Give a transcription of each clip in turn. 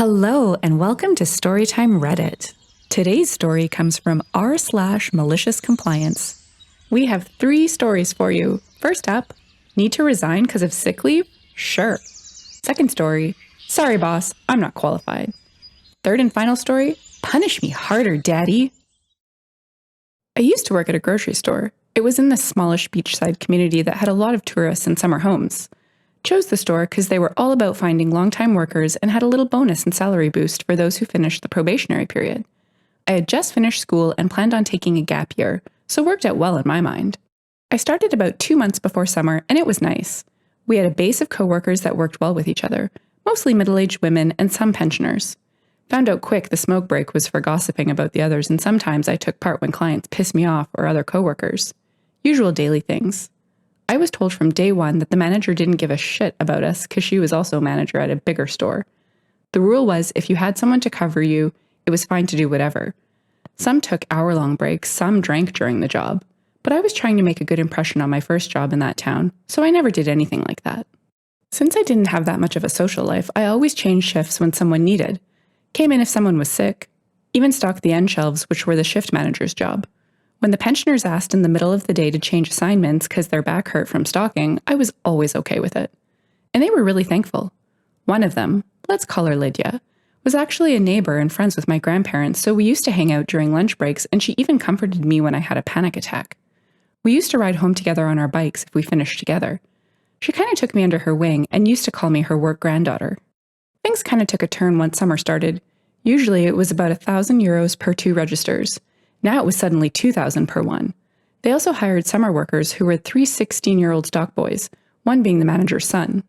Hello and welcome to Storytime Reddit. Today's story comes from r/MaliciousCompliance. We have 3 stories for you. First up, need to resign because of sick leave? Sure. Second story, sorry boss, I'm not qualified. Third and final story, punish me harder, daddy. I used to work at a grocery store. It was in this smallish beachside community that had a lot of tourists and summer homes. Chose the store because they were all about finding long-time workers and had a little bonus and salary boost for those who finished the probationary period. I had just finished school and planned on taking a gap year, so worked out well in my mind. I started about 2 months before summer, and it was nice. We had a base of coworkers that worked well with each other, mostly middle-aged women and some pensioners. Found out quick the smoke break was for gossiping about the others, and sometimes I took part when clients pissed me off or other coworkers. Usual daily things. I was told from day one that the manager didn't give a shit about us because she was also a manager at a bigger store. The rule was if you had someone to cover you, it was fine to do whatever. Some took hour-long breaks, some drank during the job. But I was trying to make a good impression on my first job in that town, so I never did anything like that. Since I didn't have that much of a social life, I always changed shifts when someone needed. Came in if someone was sick. Even stocked the end shelves, which were the shift manager's job. When the pensioners asked in the middle of the day to change assignments because their back hurt from stocking, I was always okay with it. And they were really thankful. One of them, let's call her Lydia, was actually a neighbor and friends with my grandparents, so we used to hang out during lunch breaks, and she even comforted me when I had a panic attack. We used to ride home together on our bikes if we finished together. She kind of took me under her wing and used to call me her work granddaughter. Things kind of took a turn once summer started. Usually it was about €1,000 per 2 registers. Now it was suddenly 2,000 per one. They also hired summer workers who were 3 16-year-old stock boys, one being the manager's son.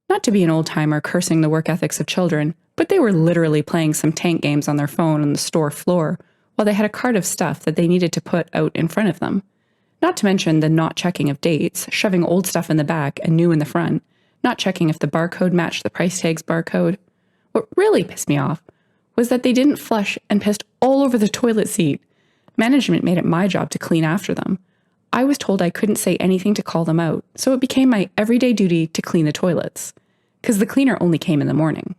Not to be an old-timer cursing the work ethics of children, but they were literally playing some tank games on their phone on the store floor while they had a cart of stuff that they needed to put out in front of them. Not to mention the not checking of dates, shoving old stuff in the back and new in the front, not checking if the barcode matched the price tag's barcode. What really pissed me off was that they didn't flush and pissed all over the toilet seat. Management made it my job to clean after them. I was told I couldn't say anything to call them out, so it became my everyday duty to clean the toilets, because the cleaner only came in the morning.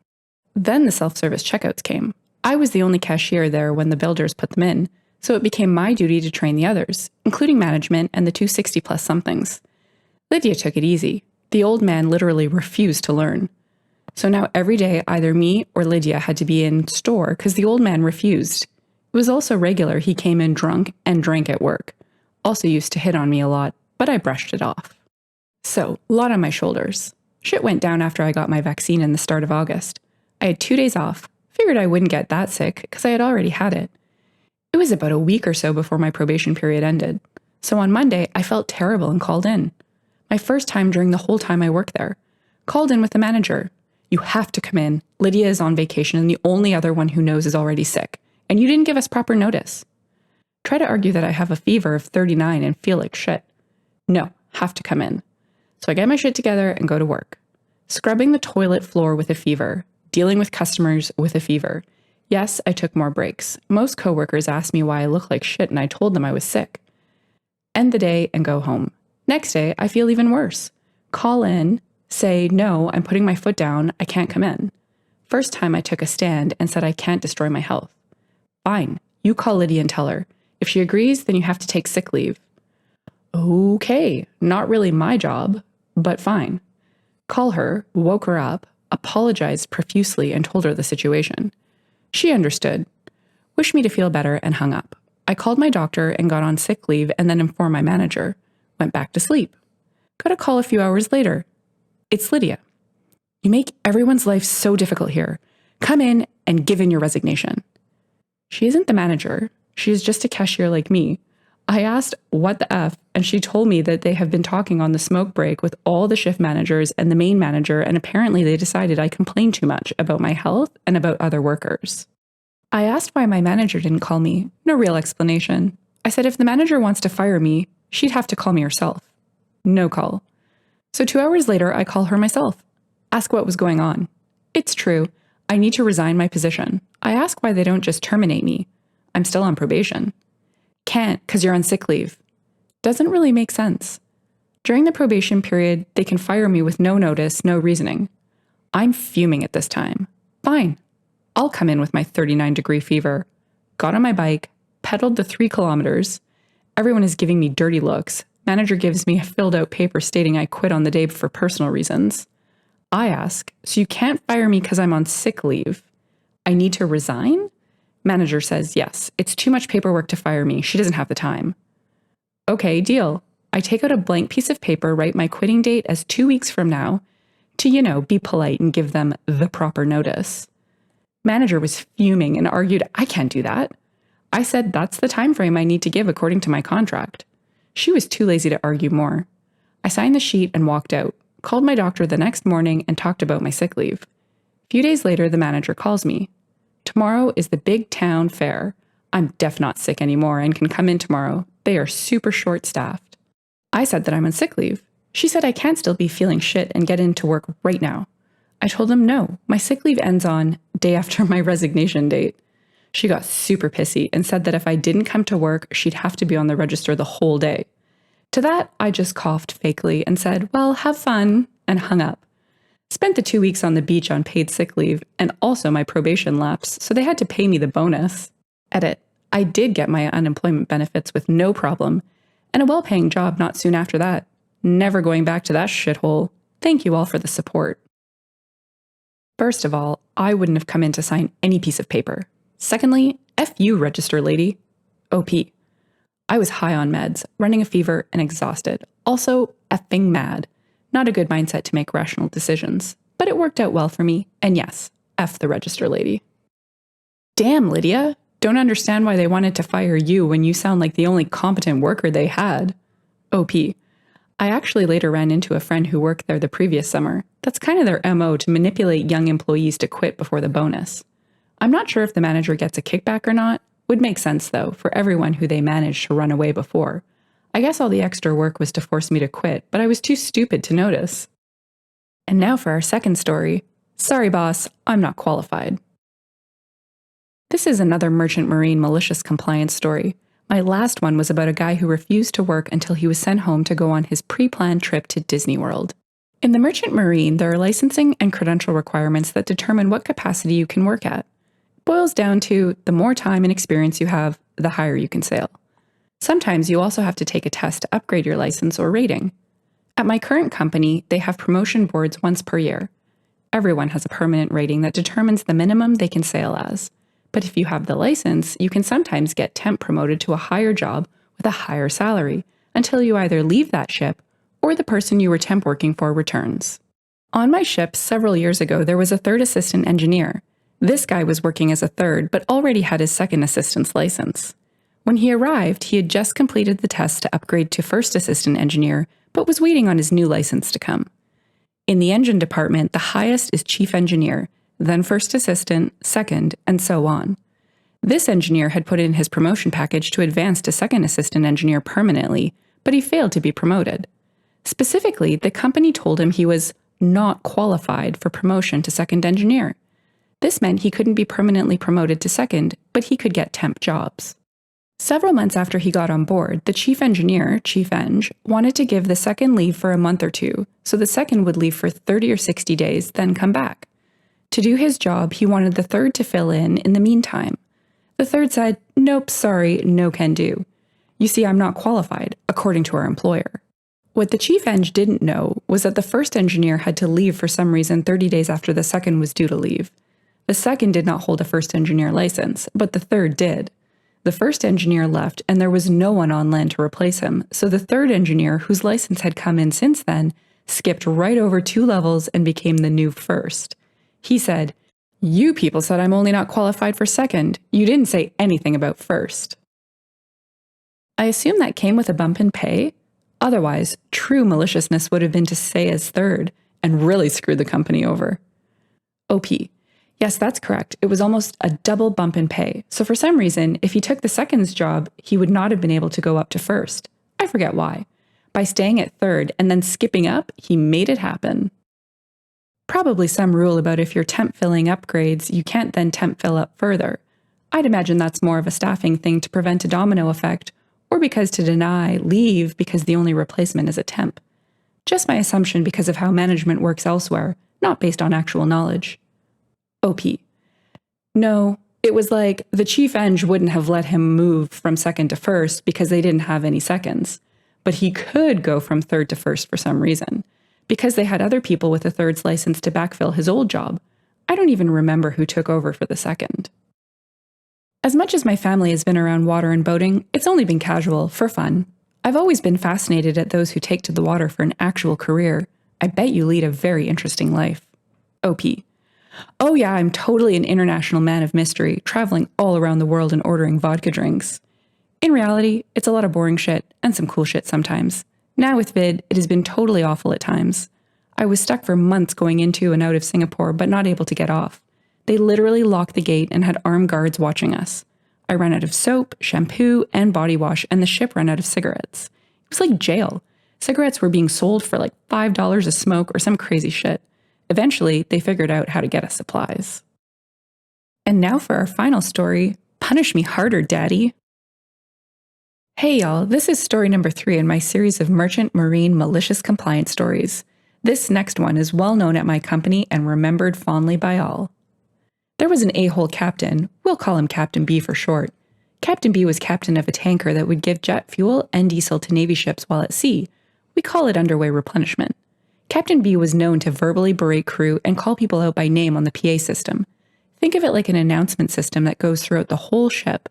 Then the self-service checkouts came. I was the only cashier there when the builders put them in, so it became my duty to train the others, including management and the 2 60-plus somethings. Lydia took it easy. The old man literally refused to learn. So now every day either me or Lydia had to be in store because the old man refused. It was also regular he came in drunk and drank at work. Also used to hit on me a lot, but I brushed it off. So, a lot on my shoulders. Shit went down after I got my vaccine in the start of August. I had 2 days off. Figured I wouldn't get that sick because I had already had it. It was about a week or so before my probation period ended. So on Monday, I felt terrible and called in. My first time during the whole time I worked there. Called in with the manager. You have to come in. Lydia is on vacation and the only other one who knows is already sick. And you didn't give us proper notice. Try to argue that I have a fever of 39 and feel like shit. No, have to come in. So I get my shit together and go to work. Scrubbing the toilet floor with a fever. Dealing with customers with a fever. Yes, I took more breaks. Most coworkers asked me why I looked like shit and I told them I was sick. End the day and go home. Next day, I feel even worse. Call in, say, no, I'm putting my foot down, I can't come in. First time I took a stand and said I can't destroy my health. Fine, you call Lydia and tell her. If she agrees, then you have to take sick leave. Okay, not really my job, but fine. Call her, woke her up, apologized profusely and told her the situation. She understood, wished me to feel better and hung up. I called my doctor and got on sick leave and then informed my manager. Went back to sleep. Got a call a few hours later. It's Lydia. You make everyone's life so difficult here. Come in and give in your resignation. She isn't the manager. She is just a cashier like me. I asked what the F, and she told me that they have been talking on the smoke break with all the shift managers and the main manager, and apparently they decided I complained too much about my health and about other workers. I asked why my manager didn't call me. No real explanation. I said if the manager wants to fire me, she'd have to call me herself. No call. So 2 hours later, I call her myself. Ask what was going on. It's true. I need to resign my position. I ask why they don't just terminate me. I'm still on probation. Can't, because you're on sick leave. Doesn't really make sense. During the probation period, they can fire me with no notice, no reasoning. I'm fuming at this time. Fine. I'll come in with my 39-degree fever. Got on my bike, pedaled the 3 kilometers. Everyone is giving me dirty looks. Manager gives me a filled out paper stating I quit on the day for personal reasons. I ask, so you can't fire me because I'm on sick leave? I need to resign? Manager says, yes, it's too much paperwork to fire me. She doesn't have the time. Okay, deal. I take out a blank piece of paper, write my quitting date as 2 weeks from now to, be polite and give them the proper notice. Manager was fuming and argued, I can't do that. I said that's the time frame I need to give according to my contract. She was too lazy to argue more. I signed the sheet and walked out, called my doctor the next morning and talked about my sick leave. A few days later, the manager calls me. Tomorrow is the big town fair. I'm def not sick anymore and can come in tomorrow. They are super short-staffed. I said that I'm on sick leave. She said I can't still be feeling shit and get into work right now. I told them no, my sick leave ends on day after my resignation date. She got super pissy and said that if I didn't come to work, she'd have to be on the register the whole day. To that, I just coughed fakely and said, well, have fun, and hung up. Spent the 2 weeks on the beach on paid sick leave, and also my probation lapsed, so they had to pay me the bonus. Edit. I did get my unemployment benefits with no problem, and a well-paying job not soon after that. Never going back to that shithole. Thank you all for the support. First of all, I wouldn't have come in to sign any piece of paper. Secondly, F you, register lady. OP. I was high on meds, running a fever, and exhausted. Also, effing mad. Not a good mindset to make rational decisions. But it worked out well for me, and yes, F the register lady. Damn, Lydia. Don't understand why they wanted to fire you when you sound like the only competent worker they had. OP. I actually later ran into a friend who worked there the previous summer. That's kind of their MO to manipulate young employees to quit before the bonus. I'm not sure if the manager gets a kickback or not. Would make sense, though, for everyone who they managed to run away before. I guess all the extra work was to force me to quit, but I was too stupid to notice. And now for our second story. Sorry, boss, I'm not qualified. This is another Merchant Marine malicious compliance story. My last one was about a guy who refused to work until he was sent home to go on his pre-planned trip to Disney World. In the Merchant Marine, there are licensing and credential requirements that determine what capacity you can work at. It boils down to the more time and experience you have, the higher you can sail. Sometimes you also have to take a test to upgrade your license or rating. At my current company, they have promotion boards once per year. Everyone has a permanent rating that determines the minimum they can sail as. But if you have the license, you can sometimes get temp promoted to a higher job with a higher salary until you either leave that ship or the person you were temp working for returns. On my ship several years ago, there was a third assistant engineer. This guy was working as a third, but already had his second assistant's license. When he arrived, he had just completed the test to upgrade to first assistant engineer, but was waiting on his new license to come. In the engine department, the highest is chief engineer, then first assistant, second, and so on. This engineer had put in his promotion package to advance to second assistant engineer permanently, but he failed to be promoted. Specifically, the company told him he was not qualified for promotion to second engineer. This meant he couldn't be permanently promoted to second, but he could get temp jobs. Several months after he got on board, the chief engineer, Chief Eng, wanted to give the second leave for a month or two, so the second would leave for 30 or 60 days, then come back. To do his job, he wanted the third to fill in the meantime. The third said, nope, sorry, no can do. You see, I'm not qualified, according to our employer. What the chief eng didn't know was that the first engineer had to leave for some reason 30 days after the second was due to leave. The second did not hold a first engineer license, but the third did. The first engineer left and there was no one on land to replace him, so the third engineer, whose license had come in since then, skipped right over 2 levels and became the new first. He said, "You people said I'm only not qualified for second. You didn't say anything about first." I assume that came with a bump in pay. Otherwise, true maliciousness would have been to stay as third and really screw the company over. OP. Yes, that's correct. It was almost a double bump in pay. So for some reason, if he took the second's job, he would not have been able to go up to first. I forget why. By staying at third and then skipping up, he made it happen. Probably some rule about if you're temp filling upgrades, you can't then temp fill up further. I'd imagine that's more of a staffing thing to prevent a domino effect, or because to deny leave because the only replacement is a temp. Just my assumption because of how management works elsewhere, not based on actual knowledge. OP. No, it was like the chief eng wouldn't have let him move from second to first because they didn't have any seconds. But he could go from third to first for some reason, because they had other people with a third's license to backfill his old job. I don't even remember who took over for the second. As much as my family has been around water and boating, it's only been casual, for fun. I've always been fascinated at those who take to the water for an actual career. I bet you lead a very interesting life. OP. Oh yeah, I'm totally an international man of mystery, traveling all around the world and ordering vodka drinks. In reality, it's a lot of boring shit, and some cool shit sometimes. Now with Vid, it has been totally awful at times. I was stuck for months going into and out of Singapore, but not able to get off. They literally locked the gate and had armed guards watching us. I ran out of soap, shampoo, and body wash, and the ship ran out of cigarettes. It was like jail. Cigarettes were being sold for like $5 a smoke or some crazy shit. Eventually, they figured out how to get us supplies. And now for our final story, Punish Me Harder, Daddy. Hey y'all, this is story number 3 in my series of merchant marine malicious compliance stories. This next one is well known at my company and remembered fondly by all. There was an a-hole captain, we'll call him Captain B for short. Captain B was captain of a tanker that would give jet fuel and diesel to Navy ships while at sea. We call it underway replenishment. Captain B was known to verbally berate crew and call people out by name on the PA system. Think of it like an announcement system that goes throughout the whole ship,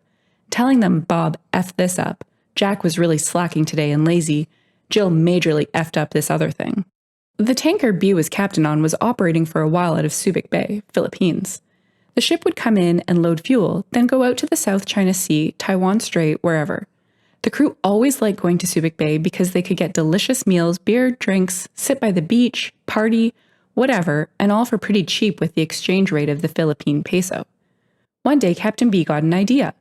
telling them Bob F this up, Jack was really slacking today and lazy, Jill majorly effed up this other thing. The tanker B was captain on was operating for a while out of Subic Bay, Philippines. The ship would come in and load fuel, then go out to the South China Sea, Taiwan Strait, wherever. The crew always liked going to Subic Bay because they could get delicious meals, beer, drinks, sit by the beach, party, whatever, and all for pretty cheap with the exchange rate of the Philippine peso. One day, Captain B got an idea.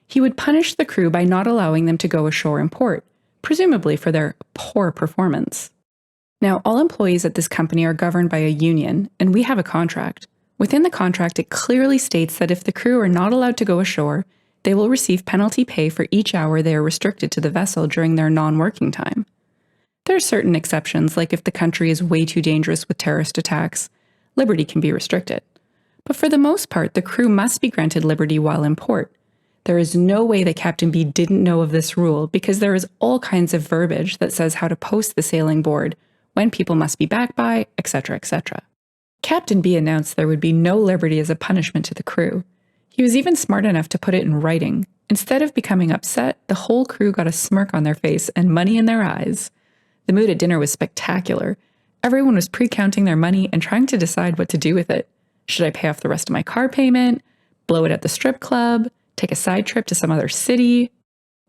He would punish the crew by not allowing them to go ashore in port, presumably for their poor performance. Now, all employees at this company are governed by a union, and we have a contract. Within the contract, it clearly states that if the crew are not allowed to go ashore, they will receive penalty pay for each hour they are restricted to the vessel during their non-working time. There are certain exceptions, like if the country is way too dangerous with terrorist attacks, liberty can be restricted. But for the most part, the crew must be granted liberty while in port. There is no way that Captain B didn't know of this rule because there is all kinds of verbiage that says how to post the sailing board, when people must be back by, etc., etc. Captain B announced there would be no liberty as a punishment to the crew. He was even smart enough to put it in writing. Instead of becoming upset, the whole crew got a smirk on their face and money in their eyes. The mood at dinner was spectacular. Everyone was pre-counting their money and trying to decide what to do with it. Should I pay off the rest of my car payment? Blow it at the strip club? Take a side trip to some other city?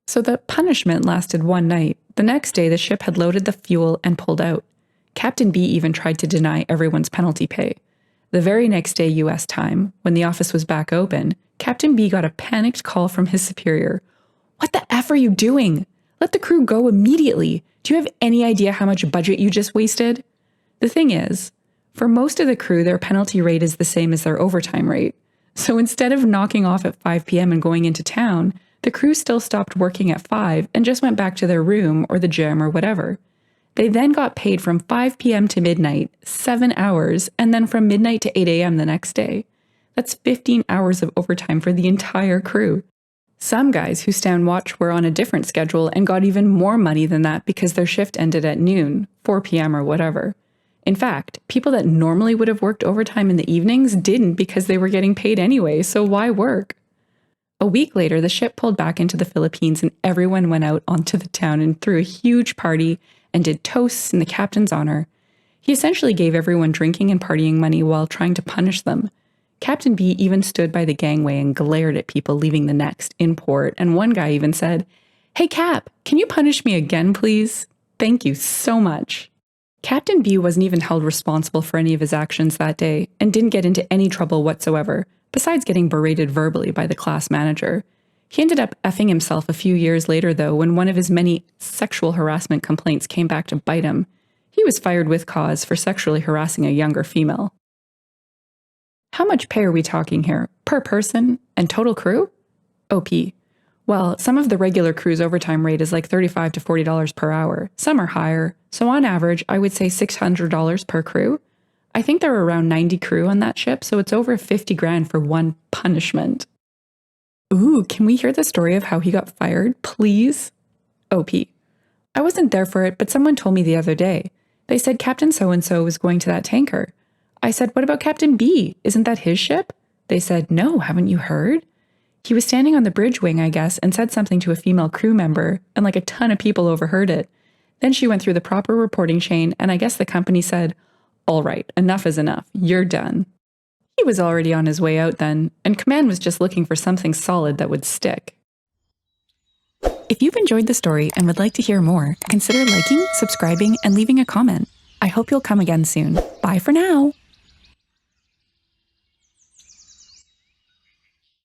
So the punishment lasted one night. The next day, the ship had loaded the fuel and pulled out. Captain B even tried to deny everyone's penalty pay. The very next day, US time, when the office was back open, Captain B got a panicked call from his superior. "What the F are you doing? Let the crew go immediately. Do you have any idea how much budget you just wasted?" The thing is, for most of the crew, their penalty rate is the same as their overtime rate. So instead of knocking off at 5 p.m. and going into town, the crew still stopped working at 5 and just went back to their room or the gym or whatever. They then got paid from 5 p.m. to midnight, 7 hours, and then from midnight to 8 a.m. the next day. That's 15 hours of overtime for the entire crew. Some guys who stand watch were on a different schedule and got even more money than that because their shift ended at noon, 4 p.m. or whatever. In fact, people that normally would have worked overtime in the evenings didn't because they were getting paid anyway, so why work? A week later, the ship pulled back into the Philippines and everyone went out onto the town and threw a huge party and did toasts in the captain's honor. He essentially gave everyone drinking and partying money while trying to punish them. Captain B even stood by the gangway and glared at people leaving the next in port, and one guy even said, "Hey Cap, can you punish me again, please? Thank you so much." Captain B wasn't even held responsible for any of his actions that day and didn't get into any trouble whatsoever, besides getting berated verbally by the class manager. He ended up effing himself a few years later, though, when one of his many sexual harassment complaints came back to bite him. He was fired with cause for sexually harassing a younger female. How much pay are we talking here? Per person? And total crew? OP. Well, some of the regular crew's overtime rate is like $35 to $40 per hour. Some are higher, so on average, I would say $600 per crew. I think there were around 90 crew on that ship, so it's over 50 grand for one punishment. Ooh, can we hear the story of how he got fired, please? OP. I wasn't there for it, but someone told me the other day. They said Captain so-and-so was going to that tanker. I said, what about Captain B? Isn't that his ship? They said, no, haven't you heard? He was standing on the bridge wing, I guess, and said something to a female crew member, and like a ton of people overheard it. Then she went through the proper reporting chain, and I guess the company said, all right, enough is enough, you're done. He was already on his way out then, and command was just looking for something solid that would stick. If you've enjoyed the story and would like to hear more, consider liking, subscribing, and leaving a comment. I hope you'll come again soon. Bye for now!